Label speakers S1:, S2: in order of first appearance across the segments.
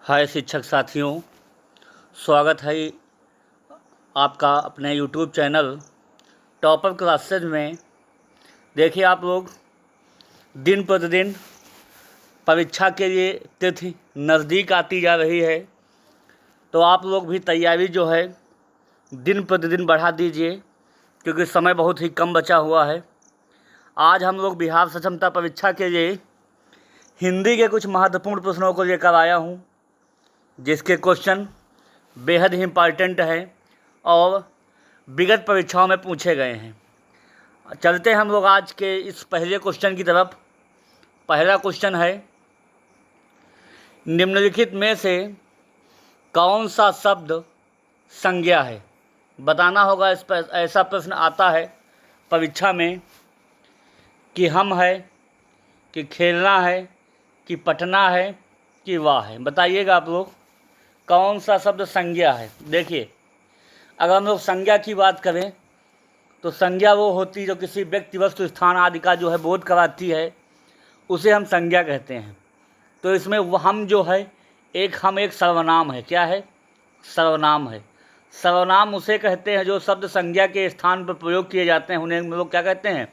S1: हाय शिक्षक साथियों, स्वागत है आपका अपने यूट्यूब चैनल टॉपर क्लासेज में। देखिए, आप लोग दिन प्रतिदिन परीक्षा के लिए तिथि नज़दीक आती जा रही है, तो आप लोग भी तैयारी जो है दिन प्रतिदिन बढ़ा दीजिए, क्योंकि समय बहुत ही कम बचा हुआ है। आज हम लोग बिहार सक्षमता परीक्षा के लिए हिंदी के कुछ महत्वपूर्ण प्रश्नों को लेकर आया हूँ, जिसके क्वेश्चन बेहद ही इम्पॉर्टेंट हैं और विगत परीक्षाओं में पूछे गए हैं। चलते हैं हम लोग आज के इस पहले क्वेश्चन की तरफ। पहला क्वेश्चन है, निम्नलिखित में से कौन सा शब्द संज्ञा है? बताना होगा। इस पर ऐसा प्रश्न आता है परीक्षा में कि हम है, कि खेलना है, कि पढ़ना है, कि वाह है। बताइएगा आप लोग, कौन सा शब्द संज्ञा है? देखिए, अगर हम लोग संज्ञा की बात करें तो संज्ञा वो होती जो किसी व्यक्ति, वस्तु, स्थान आदि का जो है बोध कराती है, उसे हम संज्ञा कहते हैं। तो इसमें हम जो है एक सर्वनाम है। क्या है? सर्वनाम है। सर्वनाम उसे कहते हैं जो शब्द संज्ञा के स्थान पर प्रयोग किए जाते हैं, उन्हें हम लोग क्या कहते हैं?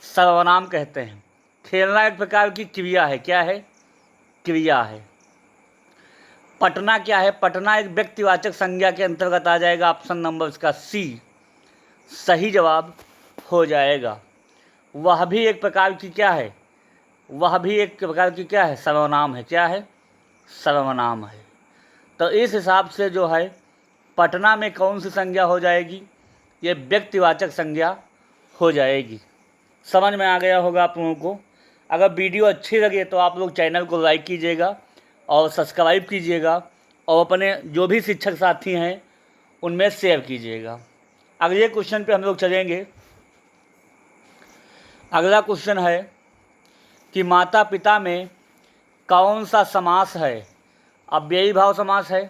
S1: सर्वनाम कहते हैं। खेलना एक प्रकार की क्रिया है। क्या है? क्रिया है। पटना क्या है? पटना एक व्यक्तिवाचक संज्ञा के अंतर्गत आ जाएगा। ऑप्शन नंबर इसका सी सही जवाब हो जाएगा। वह भी एक प्रकार की क्या है? वह भी एक प्रकार की क्या है? सर्वनाम है। क्या है? सर्वनाम है। तो इस हिसाब से जो है पटना में कौन सी संज्ञा हो जाएगी? ये व्यक्तिवाचक संज्ञा हो जाएगी। समझ में आ गया होगा आप लोगों को। अगर वीडियो अच्छी लगे तो आप लोग चैनल को लाइक कीजिएगा और सब्सक्राइब कीजिएगा और अपने जो भी शिक्षक साथी हैं उनमें शेयर कीजिएगा। अगले क्वेश्चन पे हम लोग चलेंगे। अगला क्वेश्चन है कि माता पिता में कौन सा समास है? अव्ययी भाव समास है,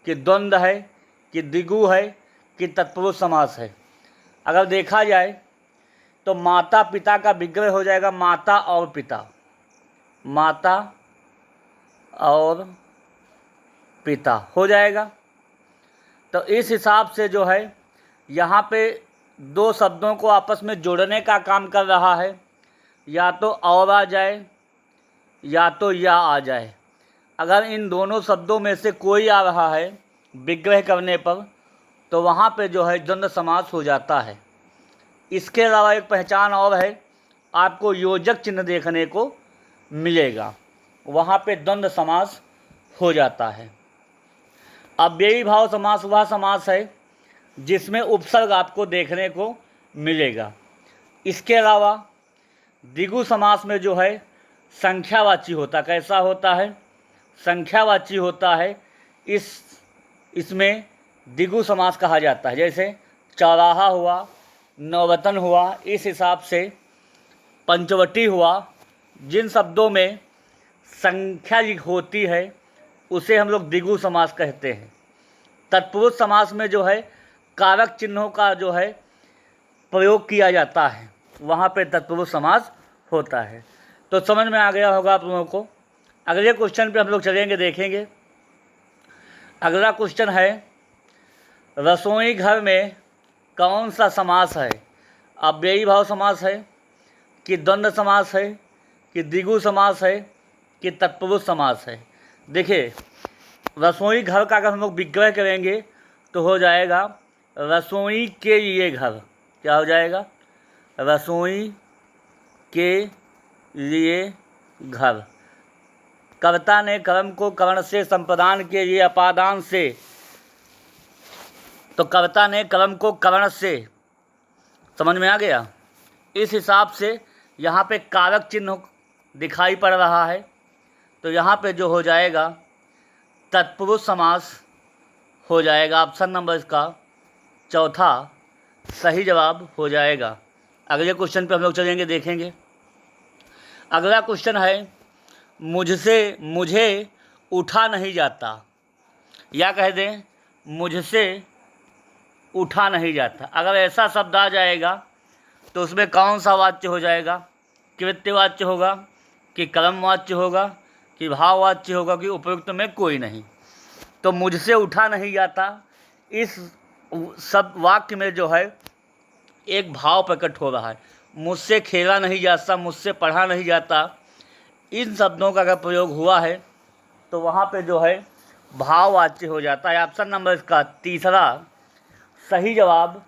S1: कि द्वंद्व है, कि द्विगु है, कि तत्पुरुष समास है? अगर देखा जाए तो माता पिता का विग्रह हो जाएगा माता और पिता। माता और पिता हो जाएगा। तो इस हिसाब से जो है यहाँ पे दो शब्दों को आपस में जोड़ने का काम कर रहा है। या तो और आ जाए या तो या आ जाए। अगर इन दोनों शब्दों में से कोई आ रहा है विग्रह करने पर, तो वहाँ पे जो है द्वंद्व समास हो जाता है। इसके अलावा एक पहचान और है, आपको योजक चिन्ह देखने को मिलेगा, वहाँ पे द्वंद्व समास हो जाता है। अव्ययी भाव समास वह समास है जिसमें उपसर्ग आपको देखने को मिलेगा। इसके अलावा द्विगु समास में जो है संख्यावाची होता। कैसा होता है? संख्यावाची होता है। इसमें द्विगु समास कहा जाता है। जैसे चौराहा हुआ, नौवतन हुआ, इस हिसाब से पंचवटी हुआ। जिन शब्दों में संख्या होती है उसे हम लोग द्विगु समास कहते हैं। तत्पुरुष समास में जो है कारक चिन्हों का जो है प्रयोग किया जाता है, वहाँ पे तत्पुरुष समास होता है। तो समझ में आ गया होगा आप लोगों को। अगले क्वेश्चन पे हम लोग चलेंगे, देखेंगे। अगला क्वेश्चन है, रसोई घर में कौन सा समास है? अव्ययी भाव समास है, कि द्वंद्व समास है, कि द्विगु समास है, कि तत्पुरुष समास है? देखिए, रसोई घर का अगर हम लोग विग्रह करेंगे तो हो जाएगा रसोई के लिए घर। क्या हो जाएगा? रसोई के लिए घर। कर्ता ने कर्म को कर्ण से संप्रदान के लिए अपादान से, तो कर्ता ने कर्म को कर्ण से, समझ में आ गया? इस हिसाब से यहाँ पे कारक चिन्ह दिखाई पड़ रहा है, तो यहाँ पे जो हो जाएगा तत्पुरुष समास हो जाएगा। ऑप्शन नंबर इसका चौथा सही जवाब हो जाएगा। अगले क्वेश्चन पे हम लोग चलेंगे, देखेंगे। अगला क्वेश्चन है, मुझे उठा नहीं जाता। या कह दें मुझसे उठा नहीं जाता। अगर ऐसा शब्द आ जाएगा तो उसमें कौन सा वाच्य हो जाएगा? कृत्यवाच्य होगा, कि कर्मवाच्य होगा, कि भाववाच्य होगा कि उपयुक्त में कोई नहीं। तो मुझसे उठा नहीं जाता, इस सब वाक्य में जो है एक भाव प्रकट हो रहा है। मुझसे खेला नहीं जाता, मुझसे पढ़ा नहीं जाता, इन शब्दों का अगर प्रयोग हुआ है तो वहाँ पे जो है भाववाच्य हो जाता है। ऑप्शन नंबर इसका तीसरा सही जवाब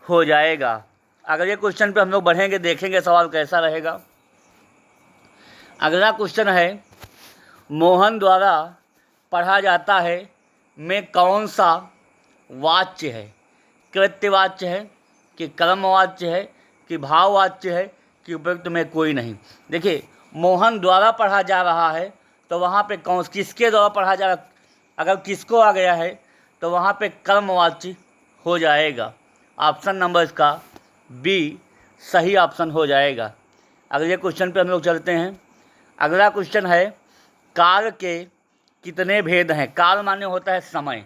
S1: हो जाएगा। अगले क्वेश्चन पे हम लोग बढ़ेंगे, देखेंगे सवाल कैसा रहेगा। अगला क्वेश्चन है, मोहन द्वारा पढ़ा जाता है में कौन सा वाच्य है? कृत्यवाच्य है कि कर्मवाच्य है कि भाववाच्य है कि उपयुक्त में कोई नहीं? देखिए, मोहन द्वारा पढ़ा जा रहा है तो वहाँ पे कौन, किसके द्वारा पढ़ा जा रहा, अगर किसको आ गया है तो वहाँ पे कर्मवाच्य हो जाएगा। ऑप्शन नंबर इसका बी सही ऑप्शन हो जाएगा। अगले क्वेश्चन पे हम लोग चलते हैं। अगला क्वेश्चन है, काल के कितने भेद हैं? काल माने होता है समय।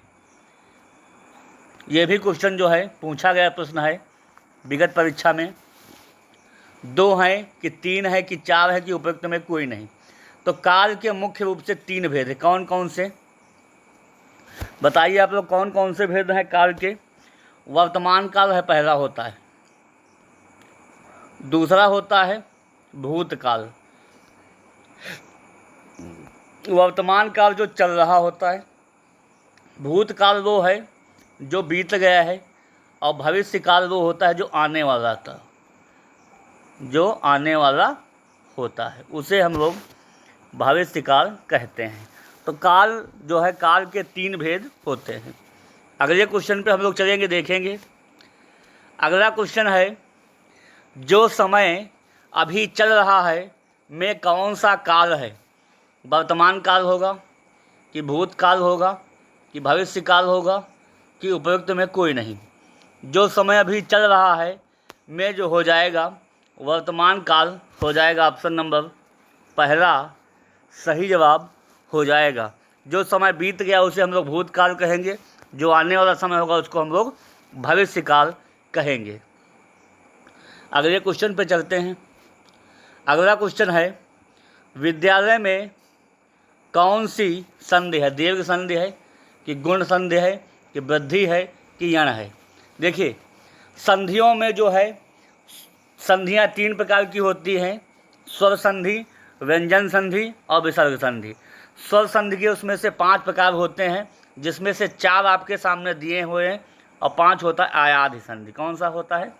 S1: ये भी क्वेश्चन जो है पूछा गया प्रश्न है विगत परीक्षा में। 2 हैं कि 3 है कि 4 है कि उपयुक्त में कोई नहीं? तो काल के मुख्य रूप से 3 भेद हैं। कौन कौन से बताइए आप लोग, कौन कौन से भेद हैं काल के? वर्तमान काल है, पहला होता है। दूसरा होता है भूतकाल। वर्तमान काल जो चल रहा होता है, भूतकाल वो है जो बीत गया है, और भविष्य काल वो होता है जो आने वाला था, जो आने वाला होता है, उसे हम लोग भविष्य काल कहते हैं। तो काल जो है, काल के 3 भेद होते हैं। अगले क्वेश्चन पे हम लोग चलेंगे, देखेंगे। अगला क्वेश्चन है, जो समय अभी चल रहा है में कौन सा काल है? वर्तमान काल होगा कि भूतकाल होगा कि भविष्य काल होगा कि उपयुक्त में कोई नहीं? जो समय अभी चल रहा है में जो हो जाएगा वर्तमान काल हो जाएगा। ऑप्शन नंबर पहला सही जवाब हो जाएगा। जो समय बीत गया उसे हम लोग भूतकाल कहेंगे, जो आने वाला समय होगा उसको हम लोग भविष्य काल कहेंगे। अगले क्वेश्चन पे चलते हैं। अगला क्वेश्चन है, विद्यालय में कौन सी संधि है? दीर्घ संधि है कि गुण संधि है कि वृद्धि है कि यण है? देखिए, संधियों में जो है संधियाँ 3 प्रकार की होती हैं, स्वर संधि, व्यंजन संधि और विसर्ग संधि। स्वर संधि के उसमें से 5 प्रकार होते हैं, जिसमें से 4 आपके सामने दिए हुए हैं और 5 होता है आयाधि संधि। कौन सा होता है?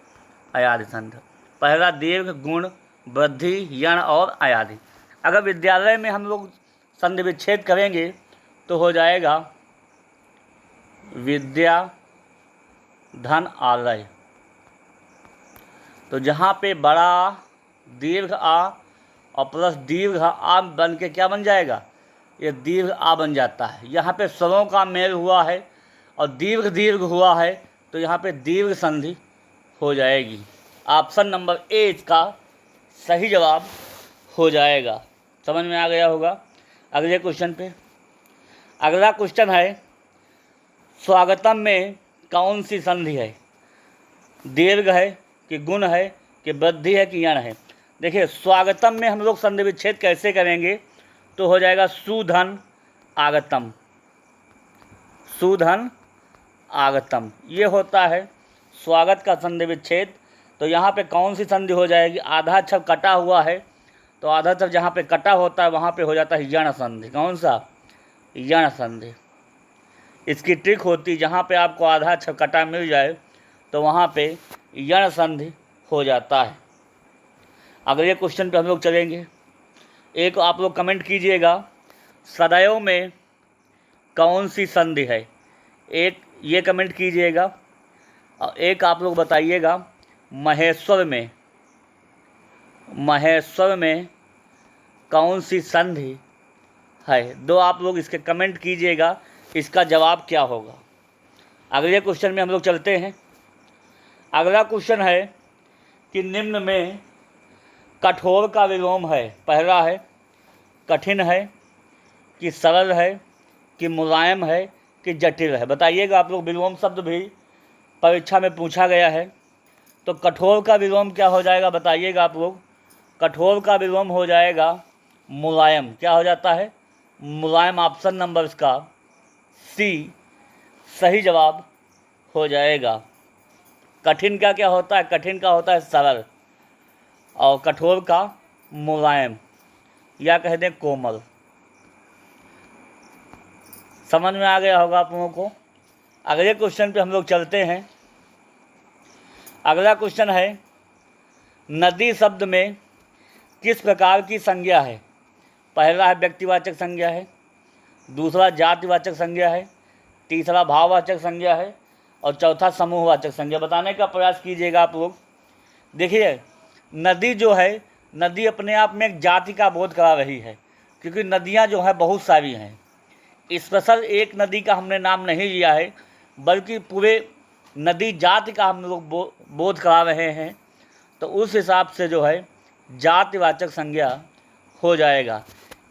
S1: आयाधि संधि। पहला दीर्घ, गुण, वृद्धि, यण और आयाधि। अगर विद्यालय में हम लोग संधि विच्छेद करेंगे तो हो जाएगा विद्या धन आलय। तो जहाँ पे बड़ा दीर्घ आ और प्लस दीर्घ आ बन के क्या बन जाएगा? ये दीर्घ आ बन जाता है। यहाँ पे स्वरों का मेल हुआ है और दीर्घ दीर्घ हुआ है, तो यहाँ पे दीर्घ संधि हो जाएगी। ऑप्शन नंबर ए इसका सही जवाब हो जाएगा। समझ में आ गया होगा। अगले क्वेश्चन पे, अगला क्वेश्चन है, स्वागतम में कौन सी संधि है? दीर्घ है कि गुण है कि वृद्धि है कि यण है? देखिए, स्वागतम में हम लोग संधि विच्छेद कैसे करेंगे? तो हो जाएगा सुधन आगतम। सुधन आगतम ये होता है स्वागत का संधि विच्छेद। तो यहाँ पे कौन सी संधि हो जाएगी? आधा अक्षर कटा हुआ है, तो आधा अक्षर जहाँ पे कटा होता है वहाँ पे हो जाता है यण संधि। कौन सा? यण संधि। इसकी ट्रिक होती, जहाँ पे आपको आधा अक्षर कटा मिल जाए तो वहाँ पे यण संधि हो जाता है। अगले क्वेश्चन पे हम लोग चलेंगे। एक आप लोग कमेंट कीजिएगा, सदैव में कौन सी संधि है? एक ये कमेंट कीजिएगा और एक आप लोग बताइएगा महेश्वर में, महेश्वर में कौन सी संधि है? 2 आप लोग इसके कमेंट कीजिएगा, इसका जवाब क्या होगा। अगले क्वेश्चन में हम लोग चलते हैं। अगला क्वेश्चन है कि निम्न में कठोर का विलोम है। पहला है कठिन है कि सरल है कि मुलायम है कि जटिल है? बताइएगा आप लोग। विलोम शब्द भी परीक्षा में पूछा गया है। तो कठोर का विलोम क्या हो जाएगा बताइएगा आप लोग। कठोर का विलोम हो जाएगा मुलायम। क्या हो जाता है? मुलायम ऑप्शन नंबर इसका सी सही जवाब हो जाएगा। कठिन का क्या होता है? कठिन का होता है सरल, और कठोर का मुलायम या कह दें कोमल। समझ में आ गया होगा आप लोगों को। अगले क्वेश्चन पे हम लोग चलते हैं। अगला क्वेश्चन है, नदी शब्द में किस प्रकार की संज्ञा है? पहला है व्यक्तिवाचक संज्ञा है, दूसरा जातिवाचक संज्ञा है, तीसरा भाववाचक संज्ञा है, और चौथा समूहवाचक संज्ञा। बताने का प्रयास कीजिएगा आप लोग। देखिए, नदी जो है, नदी अपने आप में एक जाति का बोध करा रही है, क्योंकि नदियाँ जो है बहुत सारी हैं। स्पेशल एक नदी का हमने नाम नहीं लिया है, बल्कि पूरे नदी जाति का हम लोग बोध करा रहे हैं। तो उस हिसाब से जो है जातिवाचक संज्ञा हो जाएगा।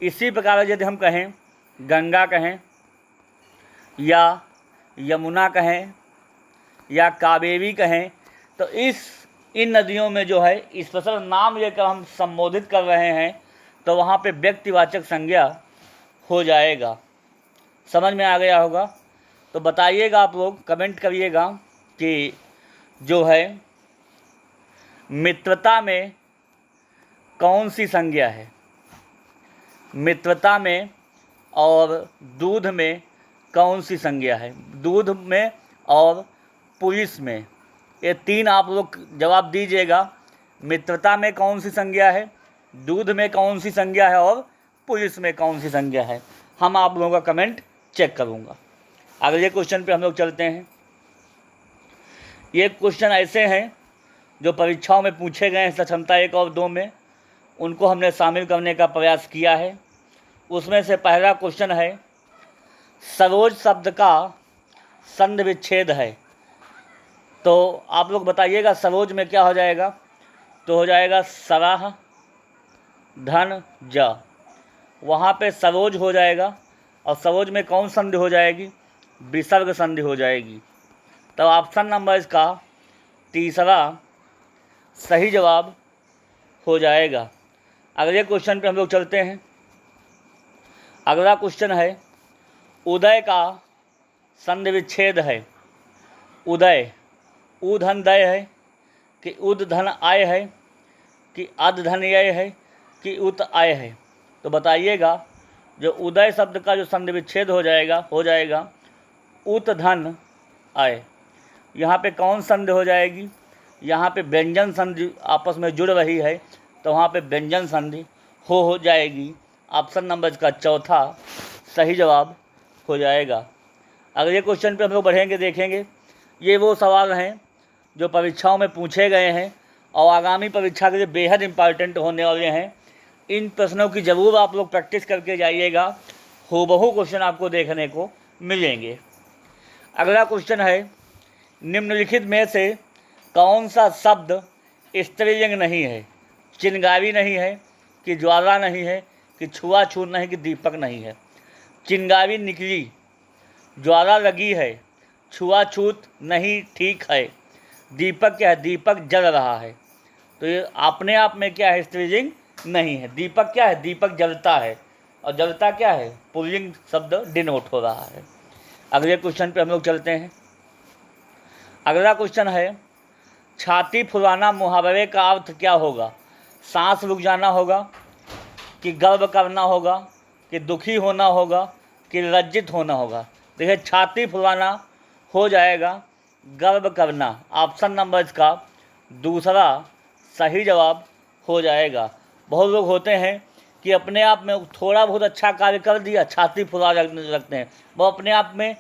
S1: इसी प्रकार यदि हम कहें गंगा कहें या यमुना कहें या कावेरी कहें, तो इन नदियों में जो है स्पेशल नाम लेकर हम संबोधित कर रहे हैं, तो वहाँ पे व्यक्तिवाचक संज्ञा हो जाएगा। समझ में आ गया होगा। तो बताइएगा आप लोग, कमेंट करिएगा कि जो है मित्रता में कौन सी संज्ञा है? मित्रता में और दूध में कौन सी संज्ञा है? दूध में और पुलिस में, ये तीन आप लोग जवाब दीजिएगा। मित्रता में कौन सी संज्ञा है, दूध में कौन सी संज्ञा है, और पुलिस में कौन सी संज्ञा है? हम आप लोगों का कमेंट चेक करूँगा। अगले क्वेश्चन पे हम लोग चलते हैं। ये क्वेश्चन ऐसे हैं जो परीक्षाओं में पूछे गए हैं, सक्षमता 1 और 2 में, उनको हमने शामिल करने का प्रयास किया है। उसमें से पहला क्वेश्चन है, सरोज शब्द का संधि विच्छेद है। तो आप लोग बताइएगा सरोज में क्या हो जाएगा? तो हो जाएगा सराह धन ज, वहाँ पे सरोज हो जाएगा। और सरोज में कौन संधि हो जाएगी? विसर्ग संधि हो जाएगी। तो ऑप्शन नंबर इसका तीसरा सही जवाब हो जाएगा। अगले क्वेश्चन पे हम लोग चलते हैं। अगला क्वेश्चन है, उदय का संधि विच्छेद है। उदय, उ धन दय है कि उद धन आय है कि अद धन यय है कि उत आय है? तो बताइएगा, जो उदय शब्द का जो संधि विच्छेद हो जाएगा उत धन आय। यहाँ पे कौन संधि हो जाएगी? यहाँ पे व्यंजन संधि आपस में जुड़ रही है, तो वहाँ पे व्यंजन संधि हो जाएगी। ऑप्शन नंबर इसका चौथा सही जवाब हो जाएगा। अगले क्वेश्चन पे हम लोग बढ़ेंगे, देखेंगे। ये वो सवाल हैं जो परीक्षाओं में पूछे गए हैं और आगामी परीक्षा के लिए बेहद इम्पॉर्टेंट होने वाले हैं। इन प्रश्नों की ज़रूर आप लोग प्रैक्टिस करके जाइएगा, हूबहू क्वेश्चन आपको देखने को मिलेंगे। अगला क्वेश्चन है, निम्नलिखित में से कौन सा शब्द स्त्रीलिंग नहीं है? चिंगारी नहीं है कि ज्वाला नहीं है कि छुआछूत नहीं कि दीपक नहीं है? चिंगारी निकली, ज्वाला लगी है, छुआछूत नहीं ठीक है, दीपक क्या है? दीपक जल रहा है। तो ये अपने आप में क्या है? स्त्रीलिंग नहीं है। दीपक क्या है? दीपक जलता है, और जलता क्या है? पुल्लिंग शब्द डिनोट हो रहा है। अगले क्वेश्चन पे हम लोग चलते हैं। अगला क्वेश्चन है, छाती फुलाना मुहावरे का अर्थ क्या होगा? सांस रुक जाना होगा कि गर्व करना होगा कि दुखी होना होगा कि लज्जित होना होगा? देखिए, छाती फुलाना हो जाएगा गर्व करना। ऑप्शन नंबर इसका दूसरा सही जवाब हो जाएगा। बहुत लोग होते हैं कि अपने आप में थोड़ा बहुत अच्छा कार्य कर दिया, छाती फुला लगते हैं, वो अपने आप में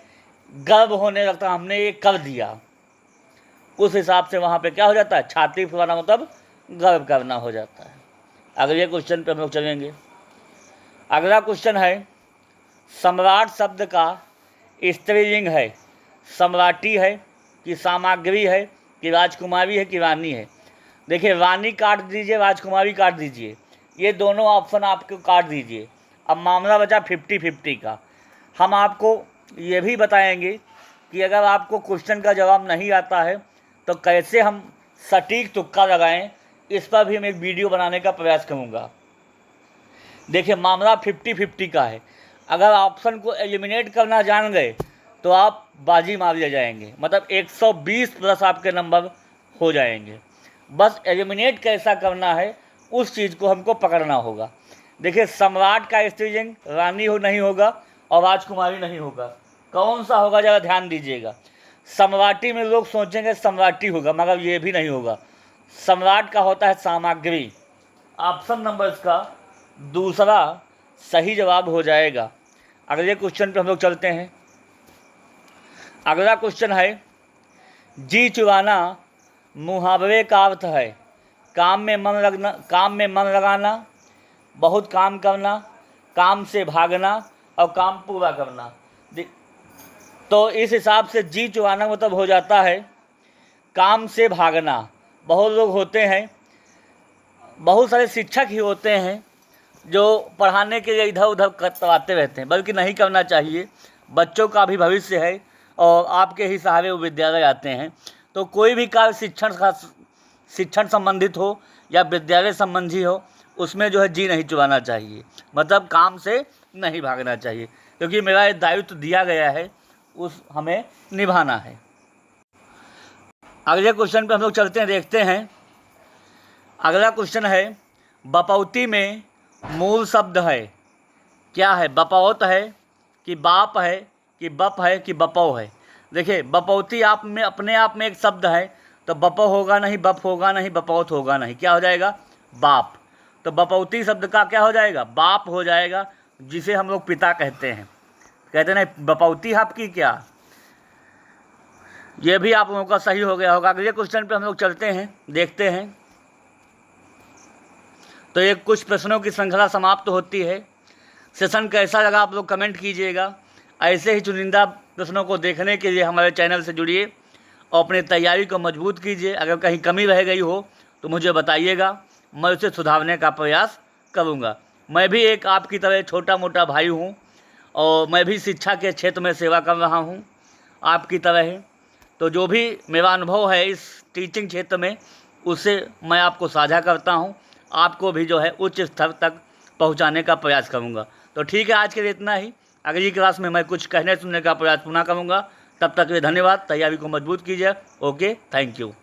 S1: गर्व होने लगता है, हमने ये कर दिया। उस हिसाब से वहाँ पे क्या हो जाता है? छाती फुलाना मतलब गर्व करना हो जाता है। अगले क्वेश्चन पे हम लोग चलेंगे। अगला क्वेश्चन है, सम्राट शब्द का स्त्रीलिंग है। सम्राटी है कि सामग्री है कि राजकुमारी है कि रानी है? देखिए, रानी काट दीजिए, राजकुमारी काट दीजिए, ये दोनों ऑप्शन आपको काट दीजिए। अब मामला बचा 50-50 का। हम आपको ये भी बताएंगे कि अगर आपको क्वेश्चन का जवाब नहीं आता है तो कैसे हम सटीक तुक्का लगाएं, इस पर भी हम एक वीडियो बनाने का प्रयास करूंगा। देखिए, मामला 50-50 का है। अगर ऑप्शन को एलिमिनेट करना जान गए तो आप बाजी मार ले जाएंगे, मतलब 120 प्लस आपके नंबर हो जाएंगे। बस एलिमिनेट कैसा करना है उस चीज़ को हमको पकड़ना होगा। देखिए, सम्राट का स्त्रीलिंग रानी हो नहीं होगा और राजकुमारी नहीं होगा, कौन सा होगा ज़रा ध्यान दीजिएगा। सम्राटी में लोग सोचेंगे सम्राटी होगा, मगर ये भी नहीं होगा। सम्राट का होता है सामग्री। ऑप्शन नंबर इसका दूसरा सही जवाब हो जाएगा। अगले क्वेश्चन पे हम लोग चलते हैं। अगला क्वेश्चन है, जी चुराना मुहावरे का अर्थ है काम में मन लगाना, बहुत काम करना, काम से भागना और काम पूरा करना। तो इस हिसाब से जी चुराना मतलब हो जाता है काम से भागना। बहुत लोग होते हैं, बहुत सारे शिक्षक ही होते हैं जो पढ़ाने के लिए इधर उधर करवाते रहते हैं, बल्कि नहीं करना चाहिए। बच्चों का भी भविष्य है और आपके ही सहारे वो विद्यालय आते हैं। तो कोई भी कार्य शिक्षण संबंधित हो या विद्यालय संबंधी हो, उसमें जो है जी नहीं चुराना चाहिए, मतलब काम से नहीं भागना चाहिए, क्योंकि मेरा एक दायित्व दिया गया है, उस हमें निभाना है। अगले क्वेश्चन पे हम लोग चलते हैं, देखते हैं। अगला क्वेश्चन है, बपौती में मूल शब्द है क्या है? बपौत है कि बाप है कि बप है कि बपौ है? देखिए, बपौती आप में अपने आप में एक शब्द है, तो बपौ होगा नहीं, बप होगा नहीं, बपौत होगा नहीं, क्या हो जाएगा? बाप। तो बपौती शब्द का क्या हो जाएगा? बाप हो जाएगा, जिसे हम लोग पिता कहते हैं। कहते नहीं बपौती आपकी क्या? ये भी आप लोगों का सही हो गया होगा। अगले क्वेश्चन पे हम लोग चलते हैं, देखते हैं। तो ये कुछ प्रश्नों की श्रृंखला समाप्त होती है। सेशन कैसा लगा आप लोग कमेंट कीजिएगा। ऐसे ही चुनिंदा प्रश्नों को देखने के लिए हमारे चैनल से जुड़िए और अपनी तैयारी को मजबूत कीजिए। अगर कहीं कमी रह गई हो तो मुझे बताइएगा, मैं उसे सुधारने का प्रयास करूँगा। मैं भी एक आपकी तरह छोटा मोटा भाई हूँ और मैं भी शिक्षा के क्षेत्र में सेवा कर रहा हूँ आपकी तरह। तो जो भी मेरा अनुभव है इस टीचिंग क्षेत्र में, उससे मैं आपको साझा करता हूँ। आपको भी जो है उच्च स्तर तक पहुँचाने का प्रयास करूँगा। तो ठीक है, आज के लिए इतना ही। अगली क्लास में मैं कुछ कहने सुनने का प्रयास पुनः करूँगा। तब तक के लिए धन्यवाद। तैयारी को मजबूत कीजिए। Okay, thank you.